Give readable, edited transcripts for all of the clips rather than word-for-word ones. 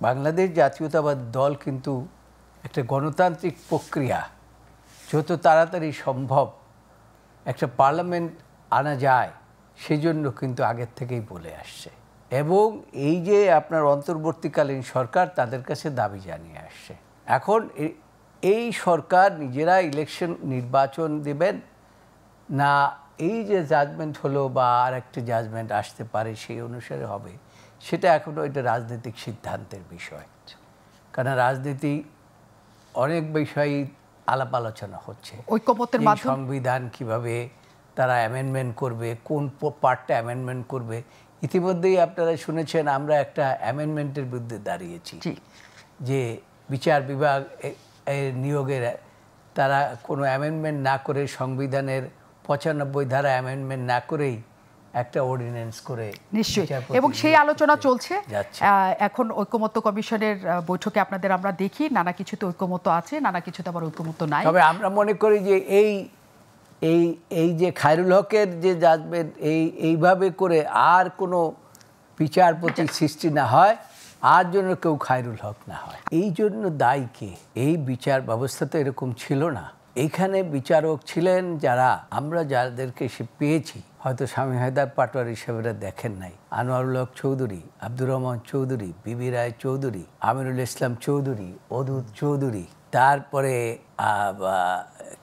বাংলাদেশ জাতীয়তাবাদী দল কিন্তু একটা গণতান্ত্রিক প্রক্রিয়া যত তাড়াতাড়ি সম্ভব একটা পার্লামেন্ট আনা যায় সেজন্য কিন্তু আগের থেকেই বলে আসছে এবং এই যে আপনার অন্তর্বর্তীকালীন সরকার তাদের কাছে দাবি জানিয়ে আসছে। এখন এই সরকার নিজেরা নির্বাচন দেবেন না এই যে জাজমেন্ট হলো বা আর একটা জাজমেন্ট আসতে পারে সেই অনুসারে হবে, সেটা এখনও এটা রাজনৈতিক সিদ্ধান্তের বিষয়। কারণ রাজনীতি অনেক বিষয়ই আলাপ আলোচনা হচ্ছে, ঐক্যমত্যের মাধ্যমে সংবিধান কিভাবে তারা অ্যামেন্ডমেন্ট করবে, কোন পার্টটা অ্যামেন্ডমেন্ট করবে। ইতিমধ্যেই আপনারা শুনেছেন আমরা একটা অ্যামেন্ডমেন্টের বিরুদ্ধে দাঁড়িয়েছি যে বিচার বিভাগ নিয়োগের তারা কোনো অ্যামেন্ডমেন্ট না করে সংবিধানের 95 ধারা অ্যামেন্ডমেন্ট না করেই একটা অর্ডিন্যান্স করে নিশ্চয়ই, এবং সেই আলোচনা চলছে এখন। ঐক্যমত্য কমিশনের বৈঠকে আপনাদের আমরা দেখি নানা কিছুতে ঐক্যমত্য আছে, নানা কিছুতে আবার ঐক্যমত্য নাই। তবে আমরা মনে করি যে এই যে খায়রুল হকের যে জাজমেন্ট এইভাবে করে আর কোনো বিচারপতি সৃষ্টি না হয়, আর জন্য কেউ খায়রুল হক না হয়, এই জন্য দায়ী কে? এই বিচার ব্যবস্থা তো এরকম ছিল না। এইখানে বিচারক ছিলেন যারা আমরা যাদেরকে পেয়েছি, হয়তো স্বামী হায়দার পাটোয়ারি সাহেবরা দেখেন নাই, আনোয়ারুল হক চৌধুরী, আব্দুর রহমান চৌধুরী, বিবি রায় চৌধুরী, আমিরুল ইসলাম চৌধুরী, অদূত চৌধুরী, তারপরে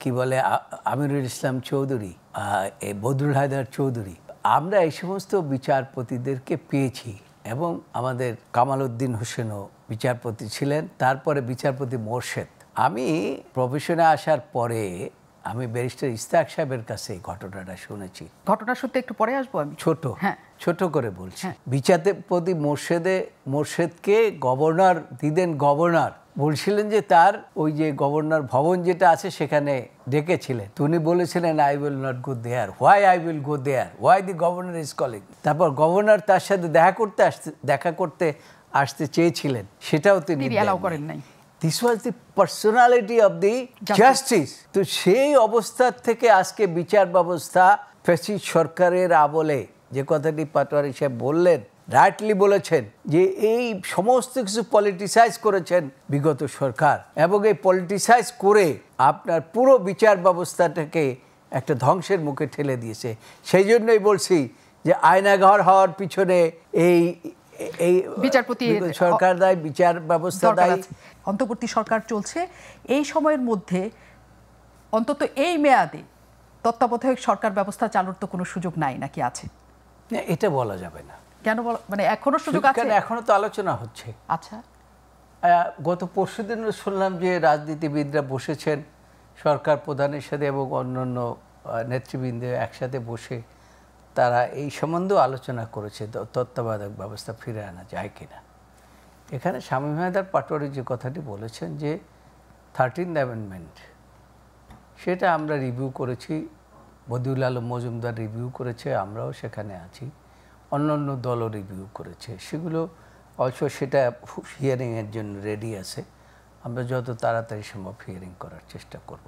কি বলে আমিরুল ইসলাম চৌধুরী, বদরুল হায়দার চৌধুরী, আমরা এই সমস্ত বিচারপতিদেরকে পেয়েছি। এবং আমাদের কামাল উদ্দিন হোসেনও বিচারপতি ছিলেন, তারপরে বিচারপতি মোর্শেদ। আমি প্রফেশনে আসার পরে আমি ব্যারিস্টার ইশতিয়াক সাহেবের কাছে ঘটনাটা শুনেছি। ঘটনা সত্যি একটু পরে আসবো আমি, ছোট করে বলছি। বিচারপতি মোর্শেদকে গভর্নর দিদেন, গভর্নর বলছিলেন যে তার ওই যে গভর্নর ভবন যেটা আছে সেখানে ডেকেছিলেন। উনি বলেছিলেন I will not go there, why I will go there, why the governor is calling. তারপর গভর্নর তার সাথে দেখা করতে আসতে চেয়েছিলেন, সেটাও তিনি অ্যালাউ করেন নাই। This was the personality of the justice. তো সেই অবস্থার থেকে আজকে বিচার ব্যবস্থা ফ্যাসিস্ট সরকারের আমলে, যে কথাটি পাটোয়ারি সাহেব বললেন, রাইটলি বলেছেন যে এই সমস্ত কিছু পলিটিসাইজ করেছেন বিগত সরকার, এবং এই পলিটিসাইজ করে আপনার পুরো বিচার ব্যবস্থাটাকে একটা ধ্বংসের মুখে ঠেলে দিয়েছে। সেই জন্যই বলছি যে আয়নাঘর হওয়ার পিছনে এই বিচারপতি সরকার দায়ী, বিচার ব্যবস্থা দায়ী। অন্তর্বর্তী সরকার চলছে, এই সময়ের মধ্যে অন্তত এই মেয়াদে তত্ত্বাবধায়ক সরকার ব্যবস্থা চালুর তো কোনো সুযোগ নাই নাকি আছে? না, এটা বলা যাবে না। কেন? মানে এখনো সুযোগ আছে? এখনো তো আলোচনা হচ্ছে। আচ্ছা, গত পরশুদিন শুনলাম যে রাজনীতিবিদরা বসেছেন সরকার প্রধানের সাথে এবং অন্যান্য নেতৃবৃন্দ একসাথে বসে তারা এই সম্বন্ধেও আলোচনা করেছে তত্ত্বাবধায়ক ব্যবস্থা ফিরে আনা যায় কিনা। এখানে স্বামী হায়দার পাটোয়ারি যে কথাটি বলেছেন যে 13th অ্যামেন্ডমেন্ট, সেটা আমরা রিভিউ করেছি, বদিউল আলম মজুমদার রিভিউ করেছে, আমরাও সেখানে আছি, অন্যান্য দলও রিভিউ করেছে। সেগুলো অলসো সেটা হিয়ারিংয়ের জন্য রেডি আছে। আমরা যত তাড়াতাড়ি সম্ভব হিয়ারিং করার চেষ্টা করব।